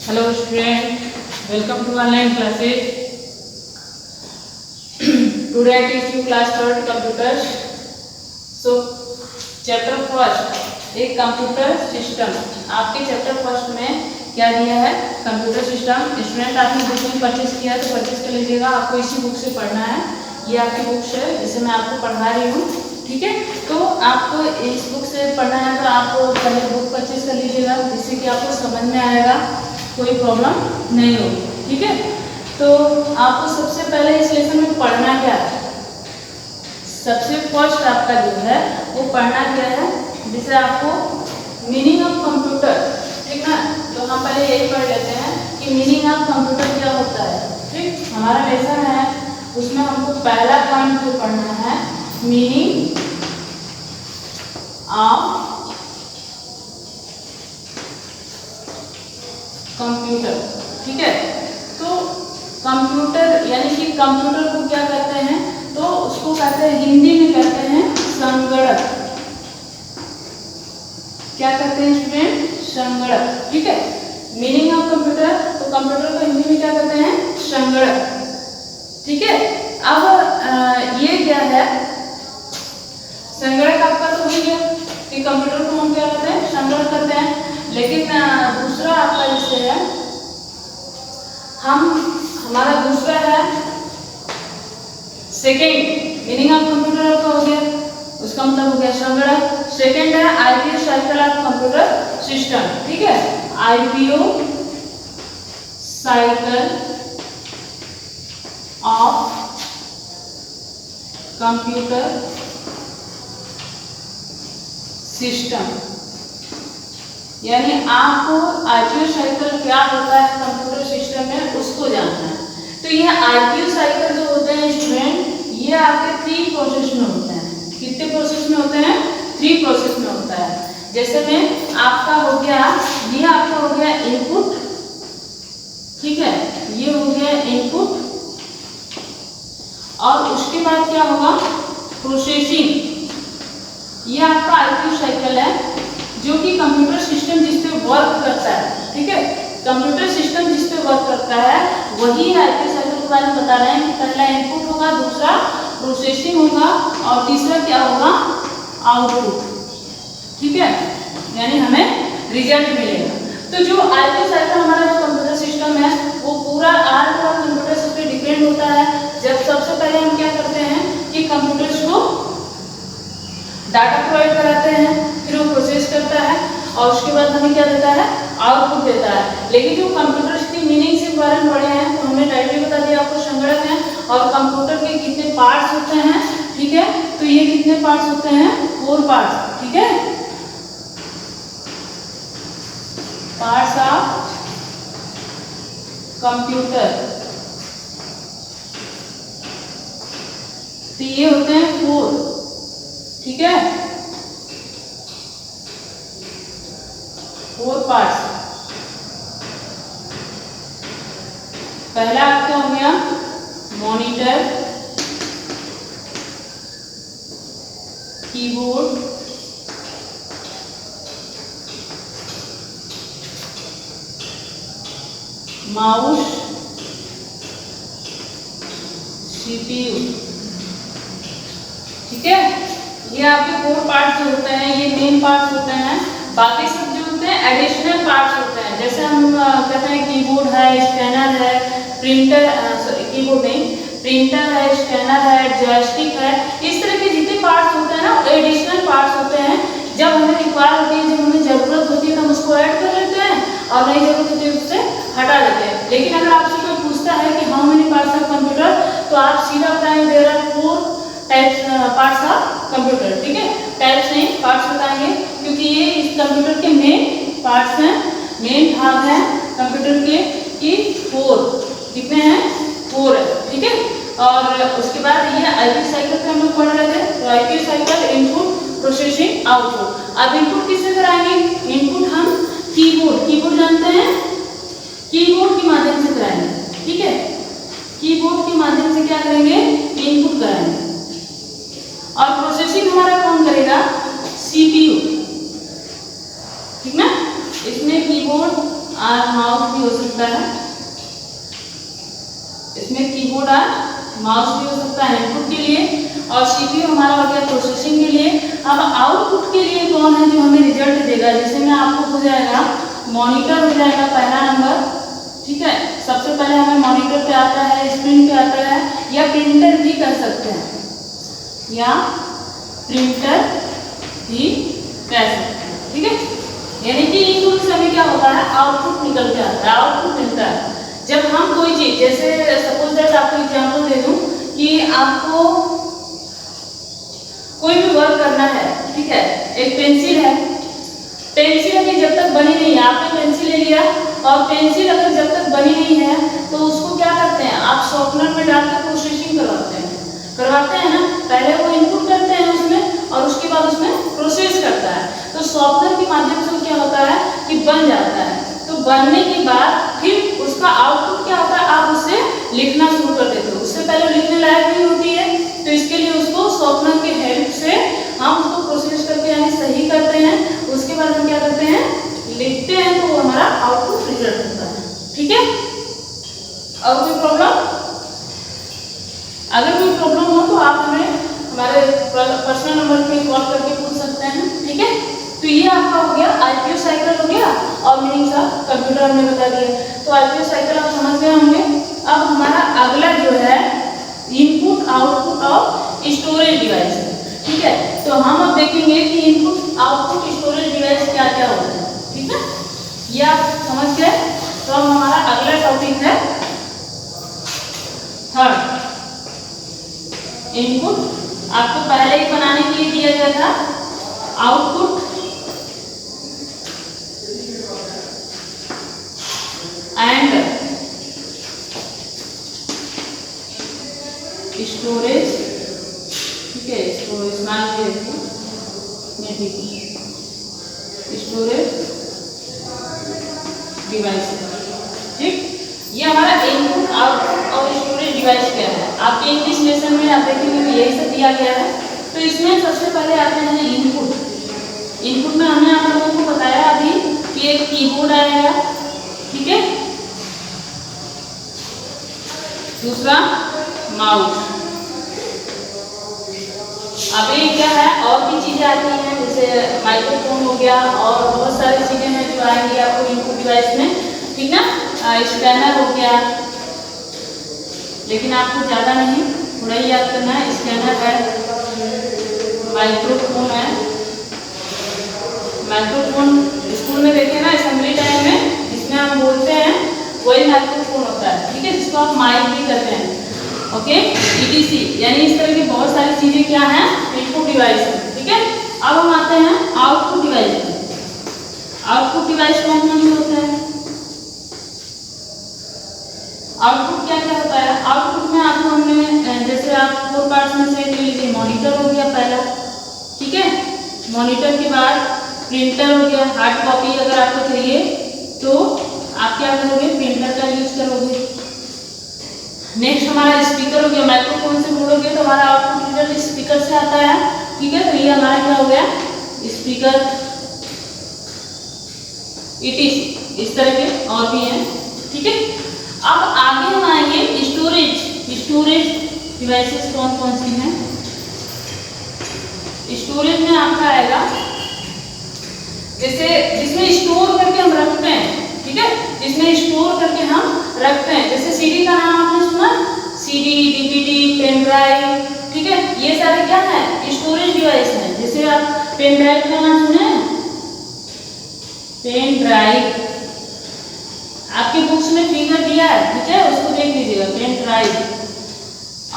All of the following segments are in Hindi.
Hello student, welcome to online classes. Today I teach you class 3rd computers. So chapter first एक कंप्यूटर सिस्टम. आपके चैप्टर फर्स्ट में क्या दिया है? Computer system. स्टूडेंट आपने बुक में परचेज किया तो परचेज कर लीजिएगा. आपको इसी बुक से पढ़ना है. ये आपकी बुक्स है जिसे मैं आपको पढ़ा रही हूँ. ठीक है, तो आपको इस बुक से पढ़ना है तो आप पहले बुक परचेज कर लीजिएगा जिससे कि आपको समझ में आएगा, कोई प्रॉब्लम नहीं होगी. ठीक है, तो आपको सबसे पहले इस लेसन में पढ़ना क्या है? सबसे फर्स्ट आपका जो है वो पढ़ना क्या है, जिसे आपको मीनिंग ऑफ कंप्यूटर. ठीक ना, तो हम पहले यही पढ़ लेते हैं कि मीनिंग ऑफ कंप्यूटर क्या होता है. ठीक, हमारा लेसन है उसमें हमको पहला पॉइंट जो पढ़ना है मीनिंग ऑफ कंप्यूटर. ठीक है, तो कंप्यूटर यानी कि कंप्यूटर को क्या कहते हैं, तो उसको कहते हैं हिंदी में कहते हैं संगणक. क्या कहते हैं स्टूडेंट? संगणक. ठीक है, मीनिंग ऑफ कंप्यूटर, तो कंप्यूटर को हिंदी में क्या कहते हैं? संगणक. ठीक है, अब ये क्या है? संगणक आपका तो हो गया कि कंप्यूटर को हम क्या कहते हैं? संगणक करते हैं. लेकिन दूसरा आपका जैसे है हमारा दूसरा है सेकेंड मीनिंग ऑफ कंप्यूटर आपका हो गया, उसका मतलब हो गया संगणक. सेकेंड है IPO cycle of computer system. ठीक है, IPO cycle of computer system. यानी आपको आईपीओ साइकिल क्या होता है कंप्यूटर सिस्टम में उसको जानना है. तो ये आईपीओ साइकिल जो होते हैं स्टूडेंट, ये आपके 3 प्रोसेस में होते हैं. कितने प्रोसेस में होते हैं? 3 प्रोसेस में होता है. जैसे में आपका हो गया, ये आपका हो गया इनपुट. ठीक है, ये हो गया इनपुट और उसके बाद क्या होगा? प्रोसेसिंग. ये आपका आईपीओ साइकिल है जो कि कंप्यूटर सिस्टम जिस पे वर्क करता है. ठीक है, कंप्यूटर सिस्टम जिस पे वर्क करता है वही आईपीओ साइकिल के बारे में बता रहे हैं कि पहला इनपुट होगा, दूसरा प्रोसेसिंग होगा और तीसरा क्या होगा? आउटपुट. ठीक है, यानी हमें रिजल्ट मिलेगा. तो जो आईपीओ साइकिल हमारा जो कंप्यूटर सिस्टम है वो पूरा आर पूरा कंप्यूटर सिस्टम पे डिपेंड होता है. जब सबसे पहले हम क्या करते हैं कि कंप्यूटर्स को डाटा प्रोवाइड कराते हैं, फिर वो प्रोसेस करता है और उसके बाद हमें क्या देता है? आउटपुट देता है. लेकिन जो कंप्यूटर्स की मीनिंग से बारे में पढ़े हैं तो हमने डायरेक्टली बता दिया आपको संगणक है. और कंप्यूटर के कितने पार्ट्स होते हैं? ठीक है, तो ये कितने पार्ट्स होते हैं? 4 पार्ट्स. ठीक है, पार्ट्स ऑफ कंप्यूटर. तो ये होते हैं 4. ठीक है, 4 पार्ट्स. पहला आपका हो गया मॉनिटर, कीबोर्ड, माउस, सीपीयू. ठीक है, ये आपके 4 पार्ट्स जो होते हैं ये मेन पार्ट्स होते हैं. बाकी सब जो होते हैं एडिशनल पार्ट्स होते हैं. जैसे हम कहते हैं कीबोर्ड है, स्कैनर है, प्रिंटर, कीबोर्ड नहीं, प्रिंटर है, स्कैनर है, जॉयस्टिक है. इस तरह के जितने पार्ट्स होते हैं ना एडिशनल पार्ट्स होते हैं. जब हमें रिक्वायर होती है, जब हमें जरूरत होती है तो हम उसको ऐड कर लेते हैं और नहीं जरूरत होती है उससे हटा देते हैं. लेकिन अगर आपसे कोई पूछता है कि how many parts of computer, तो आप सीधा बताएंगे there are 4 types parts of computer. ठीक है, टाइप्स नहीं पार्ट्स बताएंगे क्योंकि ये इस कंप्यूटर के मेन पार्ट्स हैं, मेन भाग हैं कंप्यूटर के कि 4. कितने हैं? 4 है. ठीक है, और उसके बाद ये आईपीओ साइकिल पे हम लोग पढ़ रहे थे. तो IPO cycle input, processing, output. अब इनपुट किससे कराएंगे? इनपुट हम कीबोर्ड जानते हैं, कीबोर्ड के माध्यम से कराएंगे. ठीक है, कीबोर्ड के माध्यम से क्या करेंगे? इनपुट कराएंगे. और प्रोसेसिंग हमारा कौन करेगा? सीपीयू. ठीक ना, इसमें कीबोर्ड और माउस भी हो सकता है, इसमें कीबोर्ड और माउस भी हो सकता है इनपुट के लिए, और सीपीयू हमारा हो गया प्रोसेसिंग के लिए। अब आउटपुट के लिए कौन है जो हमें रिजल्ट देगा, जैसे में आपको हो जाएगा मॉनिटर हो जाएगा पहला नंबर, ठीक है। सबसे पहले हमें मॉनिटर पे आता है, स्क्रीन पे आता है, या प्रिंटर भी कर सकते हैं, या प्रिंटर भी कह सकते हैं, ठीक है। यानी कि इन दोनों से हमें क्या होता है, आउटपुट निकल के आता है, आउटपुट मिलता है। जब हम कोई चीज, जैसे सपोज दैट आपको एग्जांपल दे दूं कि आपको कोई भी वर्क करना है, ठीक है। एक पेंसिल है, पेंसिल अभी जब तक बनी नहीं है, आपने पेंसिल ले लिया और पेंसिल अगर जब तक बनी नहीं है तो उसको क्या करते हैं, आप शॉर्पनर में डाल के प्रोसेसिंग करवाते हैं ना। पहले वो इनपुट करते हैं उसमें और उसके बाद उसमें प्रोसेस करता है, तो शॉर्पनर के माध्यम से क्या होता है कि बन जाता है। तो बनने के बाद फिर उसका आउटपुट क्या होता है, आप उससे लिखना शुरू कर देते हो। उससे पहले लिखने लायक नहीं होती है, तो इसके लिए उसको शॉर्पनर के हेल्प से हम उसको प्रोसेस करके यानी सही करते हैं। उसके बाद हम क्या करते हैं, लिखते हैं, तो वो हमारा आउटपुट रिजल्ट होता है, ठीक है। और कोई प्रॉब्लम, अगर कोई प्रॉब्लम हो तो आप हमें हमारे पर्सनल नंबर पे कॉल करके पूछ सकते हैं, ठीक है। तो ये आपका हो गया आईपीओ साइकिल हो गया, और मीनिंग्स ऑफ कंप्यूटर हमने बता दिया। तो आईपीओ साइकिल आप समझ गए होंगे। अब हमारा अगला जो है इनपुट आउटपुट और स्टोरेज डिवाइस है, ठीक है। तो हम अब देखेंगे कि इनपुट आउटपुट स्टोरेज डिवाइस क्या क्या होता है, ठीक है। ये आप समझ गए। तो अब हमारा अगला टॉपिक है थर्ड, इनपुट। आपको पहले ही बनाने के लिए दिया गया था आउटपुट एंड स्टोरेज, ठीक है। स्टोरेज मान लीजिए स्टोरेज डिवाइस, ठीक। ये हमारा इनपुट आउटपुट और स्टोरेज डिवाइस क्या है, आपके इंग्लिश लेसन में आप देखेंगे कि यही सब दिया गया है। तो इसमें सबसे पहले आते हैं इनपुट। इनपुट में हमने आप लोगों को बताया अभी कि एक कीबोर्ड आएगा, ठीक है। दूसरा माउस। अभी क्या है, और भी चीजें आती हैं, जैसे माइक्रोफोन हो गया, और बहुत सारी चीजें हैं जो आएंगी आपको इनपुट डिवाइस में, ठीक ना। स्कैनर हो गया, लेकिन आपको ज़्यादा नहीं, थोड़ा ही याद करना है। स्कैनर है, माइक्रोफोन है। माइक्रोफोन स्कूल में देखे ना असेंबली टाइम में, जिसमें हम बोलते हैं वही माइक्रोफोन होता है, ठीक है, जिसको आप माइक भी कहते हैं, ओके। ईटीसी, यानी इस तरह की बहुत सारी चीज़ें क्या हैं, इनपुट डिवाइस है, ठीक है। अब हम आते हैं आउटपुट डिवाइस में। आउटपुट डिवाइस कौन कौन से होते हैं, आउटपुट क्या क्या होता है। आउटपुट में आपको हमने, जैसे आप 4 पार्ट्स में से ले लीजिए, मॉनिटर हो गया पहला, ठीक है। मॉनिटर के बाद प्रिंटर हो गया, हार्ड कॉपी अगर आपको चाहिए तो आप क्या करोगे, प्रिंटर का यूज करोगे। नेक्स्ट हमारा स्पीकर हो गया, माइक्रोफोन से बोलोगे तो हमारा आउटपुट रिजल्ट स्पीकर से आता है, ठीक है। तो ये हमारा क्या हो गया, स्पीकर, ईटीसी, इस तरह के और भी हैं, ठीक है। अब आगे हम आएंगे स्टोरेज। स्टोरेज डिवाइसेस कौन कौन सी हैं। स्टोरेज में आपका आएगा जैसे जिसमें स्टोर करके हम रखते हैं, ठीक है, जिसमें स्टोर करके हम रखते हैं। जैसे सीडी का नाम आपने सुना, सीडी, डीवीडी, पेन ड्राइव, ठीक है। ये सारे क्या है, स्टोरेज डिवाइस हैं। जैसे आप पेन ड्राइव का नाम सुने, पेन ड्राइव आपके बुक्स में फिगर दिया है, ठीक है, उसको देख लीजिएगा, पेन ड्राइव।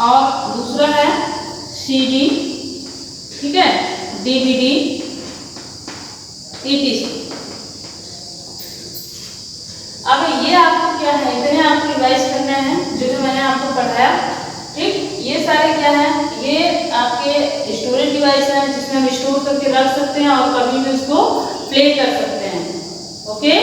और दूसरा है सीडी, ठीक है, डीवीडी, ईटीसी। अब ये आपको क्या है, इतने आपको रिवाइज करने हैं जो मैंने आपको पढ़ाया, ठीक। ये सारे क्या है, ये आपके स्टोरेज डिवाइस हैं, जिसमें हम स्टोर करके रख सकते हैं और कभी भी उसको प्ले कर सकते हैं, ओके।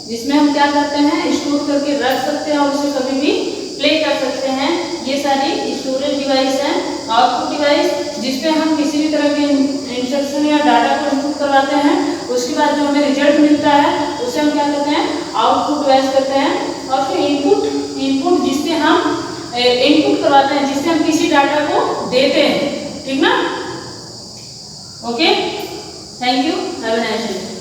जिसमें हम क्या करते हैं, स्टोर करके रख सकते हैं और उसे कभी भी प्ले कर सकते हैं। ये सारी स्टोरेज डिवाइस हैं। आउटपुट डिवाइस, जिसपे हम किसी भी तरह के इंस्ट्रक्शन या डाटा को इनपुट करवाते हैं, उसके बाद जो हमें रिजल्ट मिलता है उसे हम क्या कहते हैं, आउटपुट वाइज करते हैं, और फिर इनपुट जिससे हम इनपुट करवाते हैं, जिससे हम किसी डाटा को देते हैं, ठीक ना। Okay, thank you, have a nice day.